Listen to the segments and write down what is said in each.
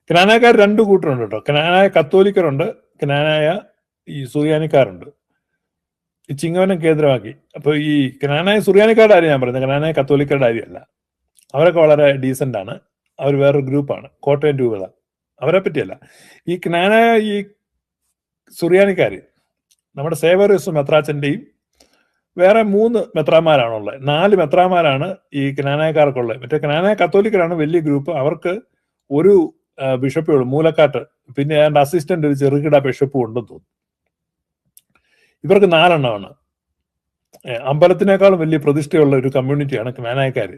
ക്നാനായക്കാർ രണ്ടു കൂട്ടരുണ്ട് കേട്ടോ. ക്നാനായ കത്തോലിക്കരുണ്ട്, ക്നാനായ ഈ സുറിയാനിക്കാരുണ്ട്. ഈ ചിങ്ങവനം കേന്ദ്രമാക്കി. അപ്പൊ ഈ ക്നാനായ സുറിയാനിക്കാരുടെ കാര്യം ഞാൻ പറയുന്നത്, ക്നാനായ കത്തോലിക്കരുടെ കാര്യമല്ല. അവരൊക്കെ വളരെ ഡീസന്റ് ആണ്. അവർ വേറൊരു ഗ്രൂപ്പാണ്, കോട്ടയം രൂപത. അവരെ പറ്റിയല്ല. ഈ ക്നാനായ ഈ സുറിയാനിക്കാര് നമ്മുടെ സേവറിയസ് മെത്രാച്ചന്റെയും വേറെ 3 മെത്രാന്മാരാണുള്ളത്. 4 മെത്രാന്മാരാണ് ഈ ക്നാനായക്കാർക്കുള്ളത്. മറ്റേ ക്നാനായ കത്തോലിക്കരാണ് വലിയ ഗ്രൂപ്പ്. അവർക്ക് ഒരു ബിഷപ്പേ ഉള്ളൂ, മൂലക്കാട്ട്. പിന്നെ അതിന്റെ അസിസ്റ്റന്റ് ഒരു ചെറുകിട ബിഷപ്പും ഉണ്ടെന്ന് തോന്നുന്നു. ഇവർക്ക് 4 എണ്ണമാണ്. അമ്പലത്തിനേക്കാളും വലിയ പ്രതിഷ്ഠയുള്ള ഒരു കമ്മ്യൂണിറ്റിയാണ് ക്നാനായക്കാര്.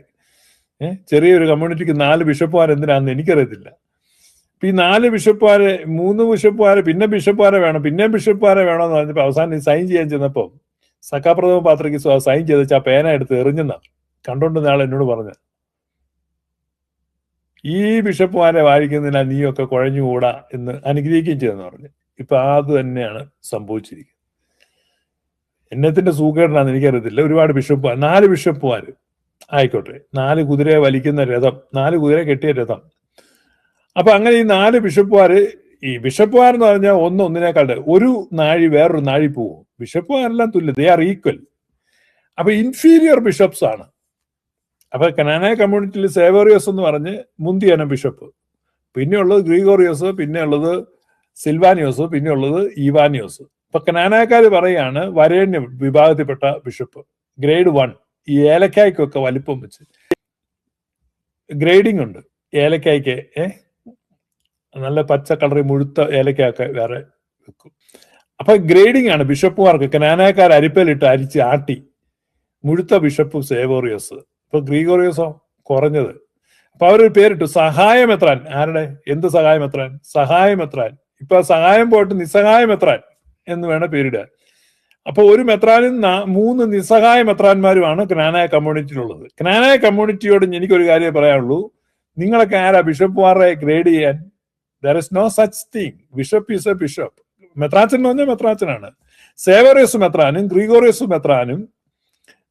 ചെറിയൊരു കമ്മ്യൂണിറ്റിക്ക് 4 ബിഷപ്പുമാർ എന്തിനാണെന്ന് എനിക്കറിയത്തില്ല. ഇപ്പൊ ഈ 4 ബിഷപ്പുമാരെ, 3 ബിഷപ്പുമാരെ, പിന്നെ ബിഷപ്പുമാരെ വേണം, പിന്നെയും ബിഷപ്പുമാരെ വേണമെന്ന് പറഞ്ഞപ്പോ അവസാനം സൈൻ ചെയ്യാൻ ചെന്നപ്പോ സഖാപ്രഥമ പാത്രിക്ക് സൈൻ ചെയ്ത് ആ പേന എടുത്ത് എറിഞ്ഞെന്ന കണ്ടോണ്ട് ആൾ എന്നോട് പറഞ്ഞ, ഈ ബിഷപ്പുമാരെ വായിക്കുന്നതിനാ നീയൊക്കെ കുഴഞ്ഞുകൂടാ എന്ന് അനുഗ്രഹിക്കുകയും ചെയ്തെന്ന് പറഞ്ഞു. ഇപ്പൊ അത് തന്നെയാണ് സംഭവിച്ചിരിക്കുന്നത്. എന്നത്തിന്റെ സൂക്കേടാണെന്ന് എനിക്കറിയത്തില്ല. ഒരുപാട് ബിഷപ്പുമാർ, 4 ബിഷപ്പുമാര് ആയിക്കോട്ടെ, 4 കുതിരയെ വലിക്കുന്ന രഥം, 4 കുതിര കെട്ടിയ രഥം. അപ്പൊ അങ്ങനെ ഈ 4 ബിഷപ്പുമാര്, ഈ ബിഷപ്പുമാരെന്ന് പറഞ്ഞാൽ ഒന്നിനേക്കാളുടെ ഒരു നാഴി വേറൊരു നാഴി പോവും. ബിഷപ്പുമാരെല്ലാം തുല്യ, ദേ ആർ ഈക്വൽ. അപ്പൊ ഇൻഫീരിയർ ബിഷപ്സ് ആണ്. അപ്പൊ ക്നാനായ കമ്മ്യൂണിറ്റിയിൽ സേവറിയോസ് എന്ന് പറഞ്ഞ് മുന്തിയനം ബിഷപ്പ്, പിന്നെയുള്ളത് ഗ്രിഗോറിയോസ്, പിന്നെയുള്ളത് സിൽവാനിയോസ്, പിന്നെയുള്ളത് ഈവാനിയോസ്. ഇപ്പൊ ക്നാനായക്കാര് പറയാണ് വരേണ്യ വിഭാഗത്തിൽപ്പെട്ട ബിഷപ്പ്, ഗ്രേഡ് 1. ഈ ഏലക്കായ്ക്കൊക്കെ വലിപ്പം വെച്ച് ഗ്രേഡിംഗ് ഉണ്ട്. ഏലക്കായ്ക്ക് നല്ല പച്ച കളറി മുഴുത്ത ഏലക്കായൊക്കെ വേറെ വെക്കും. അപ്പൊ ഗ്രേഡിംഗ് ആണ് ബിഷപ്പുമാർക്ക്. ക്നാനായക്കാർ അരിപ്പയിലിട്ട് അരിച്ച് ആട്ടി. മുഴുത്ത ബിഷപ്പ് സേവോറിയോസ്, ഇപ്പൊ ഗ്രിഗോറിയോസോ കുറഞ്ഞത്. അപ്പൊ അവരൊരു പേരിട്ടു സഹായമെത്രാൻ. ആരുടെ? എന്ത് സഹായമെത്രാൻ? സഹായമെത്രാൻ. ഇപ്പൊ സഹായം പോയിട്ട് നിസ്സഹായമെത്രാൻ എന്ന് വേണം പേരിടാൻ. അപ്പൊ ഒരു മെത്രാനും 3 നിസ്സഹായ മെത്രാന്മാരുമാണ് ക്നാനായ കമ്മ്യൂണിറ്റിയിലുള്ളത്. ക്നാനായ കമ്മ്യൂണിറ്റിയോട് എനിക്കൊരു കാര്യം പറയാനുള്ളൂ, നിങ്ങളൊക്കെ ആരാ ബിഷപ്പുമാരെ ഗ്രേഡ് ചെയ്യാൻ? There is no such thing. Bishop is a bishop. മെത്രാച്ചൻ എന്ന് പറഞ്ഞാൽ മെത്രാച്ചനാണ്. സേവറിയസ് മെത്രാനും ഗ്രിഗോറിയസ് മെത്രാനും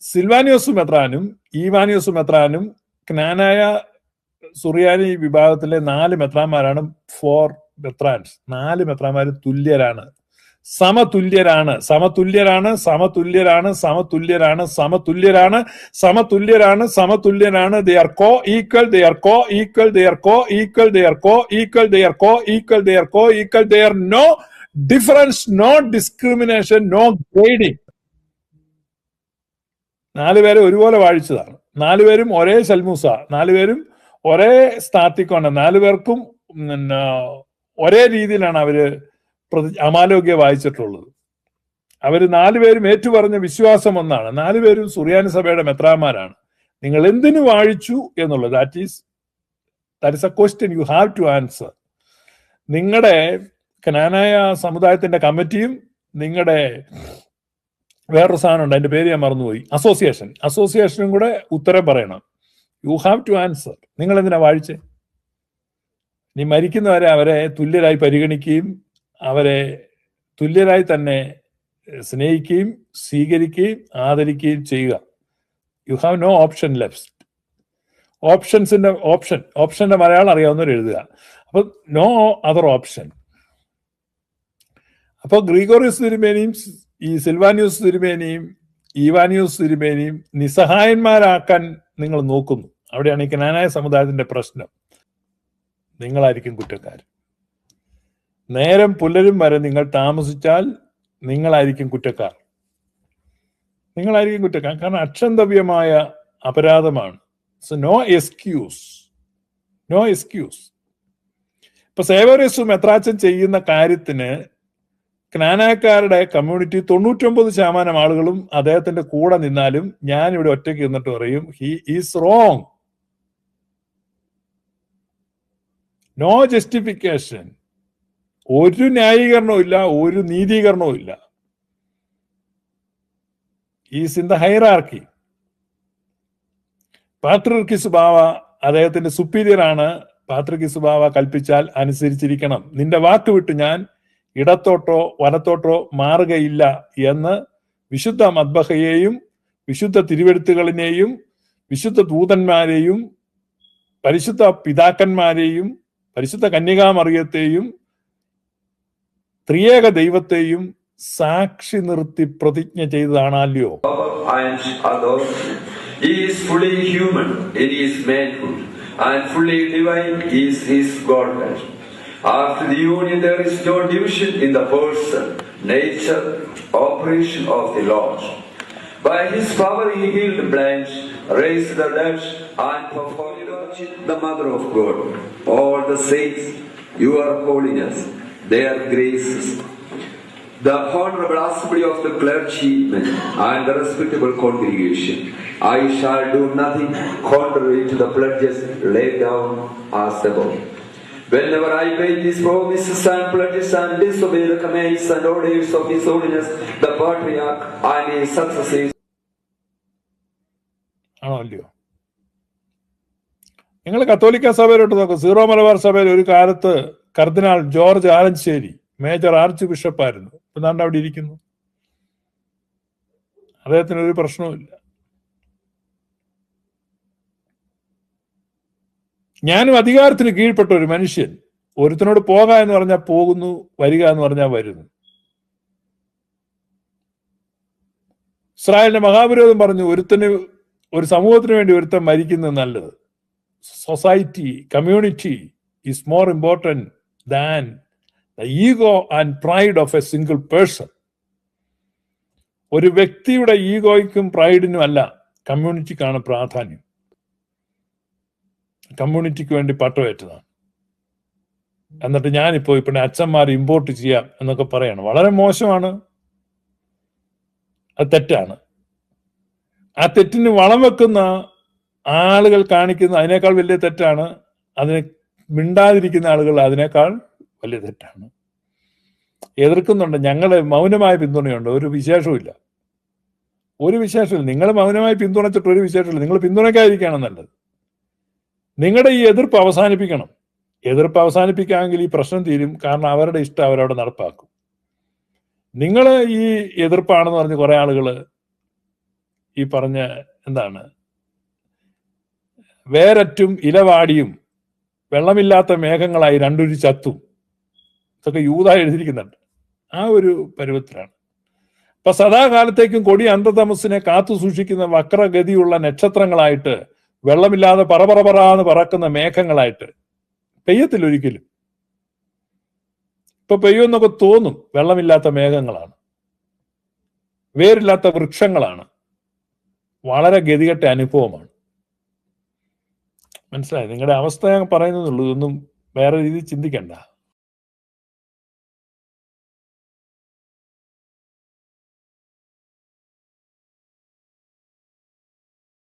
സിൽവാനിയോസ് മെത്രാനും ഈവാനിയോസ് മെത്രാനും ക്നാനായ സുറിയാനി വിഭാഗത്തിലെ 4 മെത്രാന്മാരാണ് 4 മെത്രാൻസ്. 4 മെത്രാന്മാരും തുല്യരാണ്, സമതുല്യരാണ്, സമതുല്യരാണ്, സമതുല്യരാണ്, സമതുല്യരാണ്, സമതുല്യരാണ്, സമതുല്യരാണ്, സമതുല്യരാണ്. They are coequal, they are coequal, they are coequal, they are coequal, they are coequal, they are coequal. They are no difference, no discrimination, no grading. 4 പേരെ ഒരുപോലെ വാഴിച്ചതാണ്. 4 പേരും ഒരേ ശൽമൂസ, 4 പേരും ഒരേ സ്ഥാത്തിക്കൊണ്ട്, 4 പേർക്കും ഒരേ രീതിയിലാണ് അവര് അമാലോക്യ വായിച്ചിട്ടുള്ളത്. അവര് 4 പേരും ഏറ്റുപറഞ്ഞ വിശ്വാസം ഒന്നാണ്. 4 പേരും സുറിയാനി സഭയുടെ മെത്രാന്മാരാണ്. നിങ്ങൾ എന്തിനു വാഴിച്ചു എന്നുള്ളത്, that is a question you have to answer. നിങ്ങളുടെ ക്നാനായ സമുദായത്തിന്റെ കമ്മിറ്റിയും നിങ്ങളുടെ വേറൊരു സാധനം ഉണ്ട്, അതിന്റെ പേര് ഞാൻ മറന്നുപോയി, അസോസിയേഷനും കൂടെ ഉത്തരം പറയണം. You have to answer. നിങ്ങൾ എന്തിനാ വാഴിച്ചേ? നീ മരിക്കുന്നവരെ അവരെ തുല്യരായി പരിഗണിക്കുകയും അവരെ തുല്യരായി തന്നെ സ്നേഹിക്കുകയും സ്വീകരിക്കുകയും ആദരിക്കുകയും ചെയ്യുക. You have no option left. ഓപ്ഷന്റെ മലയാളം അറിയാവുന്നവർ എഴുതുക. അപ്പൊ നോ അതർ ഓപ്ഷൻ. അപ്പൊ ഗ്രിഗോറിയസ് തിരുമേനിയും ഈ സിൽവാനിയോസ് തിരുമേനിയും ഈവാനിയോസ് തിരുമേനിയും നിസ്സഹായന്മാരാക്കാൻ നിങ്ങൾ നോക്കുന്നു. അവിടെയാണ് ഈ ക്നാനായ സമുദായത്തിന്റെ പ്രശ്നം. നിങ്ങളായിരിക്കും കുറ്റക്കാർ. നേരം പുലരും വരെ നിങ്ങൾ താമസിച്ചാൽ നിങ്ങളായിരിക്കും കുറ്റക്കാർ. നിങ്ങളായിരിക്കും കുറ്റക്കാർ. കാരണം അക്ഷന്തവ്യമായ അപരാധമാണ്. So no excuse, no excuse. ഇപ്പൊ സേവറിയസ് മെത്രാച്ചൻ ചെയ്യുന്ന കാര്യത്തിന് ക്നാനായക്കാരുടെ കമ്മ്യൂണിറ്റി 99% ആളുകളും അദ്ദേഹത്തിന്റെ കൂടെ നിന്നാലും ഞാൻ ഇവിടെ ഒറ്റയ്ക്ക് നിന്നിട്ട് പറയും he is wrong. No justification. ഒരു ന്യായീകരണവും ഇല്ല, ഒരു നീതീകരണവും ഇല്ല. Is in the hierarchy. പാത്രിയർക്കീസ് ബാവ അദ്ദേഹത്തിന്റെ സുപ്പീരിയർ ആണ്. പാത്രിയർക്കീസ് ബാവ കൽപ്പിച്ചാൽ അനുസരിച്ചിരിക്കണം. നിന്റെ വാക്ക് വിട്ട് ഞാൻ ഇടത്തോട്ടോ വലത്തോട്ടോ മാറുകയില്ല എന്ന് വിശുദ്ധ മദ്ബഹയെയും വിശുദ്ധ തിരുവെഴുത്തുകളിനെയും വിശുദ്ധ ദൂതന്മാരെയും പരിശുദ്ധ പിതാക്കന്മാരെയും പരിശുദ്ധ കന്യകാമറിയത്തെയും ത്രിയേക ദൈവത്തെയും സാക്ഷി നിർത്തി പ്രതിജ്ഞ ചെയ്തതാണല്ലോ. He is fully human in his manhood and fully divine is his Godhead. After the union there is no division in the person, nature, operation of the Lord. By his power he healed the blind, raised the dead, and performed the Mother of God. All the saints, your holiness, their graces, the honorable assembly of the clergymen and the respectable congregation. I shall do nothing contrary to the pledges laid down as above. Whenever I break these promises and pledges and disobey the commands and orders of His Holiness, the Patriarch and his successors. ആണോ അല്ലയോ? നിങ്ങൾ കത്തോലിക്ക സഭയിലോട്ട് നോക്കും. Zero Malabar സഭയിൽ ഒരു കാലത്ത് കർദിനാൾ George Alencherry major arch ബിഷപ്പായിരുന്നു. ഇപ്പം അവിടെ ഇരിക്കുന്നു. അദ്ദേഹത്തിന് ഒരു പ്രശ്നവുമില്ല. ഞാനും അധികാരത്തിന് കീഴ്പ്പെട്ട ഒരു മനുഷ്യൻ. ഒരുത്തനോട് പോക എന്ന് പറഞ്ഞാൽ പോകുന്നു, വരിക എന്ന് പറഞ്ഞാൽ വരുന്നു. ഇസ്രായേലിന്റെ മഹാപുരോഹിതൻ പറഞ്ഞു, ഒരു സമൂഹത്തിന് വേണ്ടി ഒരുത്തൻ മരിക്കുന്നത് നല്ലത്. Society, community is more important than the ego and pride of A single person. ഒരു വ്യക്തിയുടെ ഈഗോയ്ക്കും പ്രൈഡിനും അല്ല, കമ്മ്യൂണിറ്റിക്കാണ് പ്രാധാന്യം. കമ്മ്യൂണിറ്റിക്ക് വേണ്ടി പട്ടമേറ്റതാണ്. എന്നിട്ട് ഞാനിപ്പോ പിന്നെ അച്ഛന്മാർ ഇമ്പോർട്ട് ചെയ്യാം എന്നൊക്കെ പറയാണ്. വളരെ മോശമാണ്, അത് തെറ്റാണ്. ആ തെറ്റിന് വളം വെക്കുന്ന ആളുകൾ കാണിക്കുന്ന അതിനേക്കാൾ വലിയ തെറ്റാണ്. അതിനെ മിണ്ടാതിരിക്കുന്ന ആളുകൾ അതിനേക്കാൾ വലിയ തെറ്റാണ്. എതിർക്കുന്നുണ്ട്. ഞങ്ങൾ മൗനമായ പിന്തുണയുണ്ട്. ഒരു വിശേഷവുമില്ല, ഒരു വിശേഷമില്ല. നിങ്ങൾ മൗനമായി പിന്തുണച്ചിട്ട് ഒരു വിശേഷമില്ല. നിങ്ങൾ പിന്തുണയ്ക്കാതിരിക്കുകയാണ് നല്ലത്. നിങ്ങളുടെ ഈ എതിർപ്പ് അവസാനിപ്പിക്കണം. എതിർപ്പ് അവസാനിപ്പിക്കാമെങ്കിൽ ഈ പ്രശ്നം തീരും. കാരണം അവരുടെ ഇഷ്ടം അവരവിടെ നടപ്പാക്കും. നിങ്ങൾ ഈ എതിർപ്പാണെന്ന് പറഞ്ഞ് കുറെ ആളുകൾ ഈ പറഞ്ഞ എന്താണ് വേരറ്റും ഇലവാടിയും വെള്ളമില്ലാത്ത മേഘങ്ങളായി രണ്ടൊരു ചത്തും ഇതൊക്കെ യൂദ എഴുതിയിരിക്കുന്നുണ്ട്. ആ ഒരു പരുവത്തിലാണ്. അപ്പൊ സദാകാലത്തേക്കും കൊടി അന്ധതമസിനെ കാത്തു സൂക്ഷിക്കുന്ന വക്രഗതിയുള്ള നക്ഷത്രങ്ങളായിട്ട്, വെള്ളമില്ലാതെ പറന്ന് പറക്കുന്ന മേഘങ്ങളായിട്ട് പെയ്യത്തില്ല ഒരിക്കലും. ഇപ്പൊ പെയ്യുമെന്നൊക്കെ തോന്നും. വെള്ളമില്ലാത്ത മേഘങ്ങളാണ്, വേരില്ലാത്ത വൃക്ഷങ്ങളാണ്. വളരെ ഗതികെട്ട അനുഭവമാണ്. മനസ്സിലായി? നിങ്ങളുടെ അവസ്ഥ ഞാൻ പറയുന്നുള്ളൂ. ഇതൊന്നും വേറെ രീതിയിൽ ചിന്തിക്കണ്ട.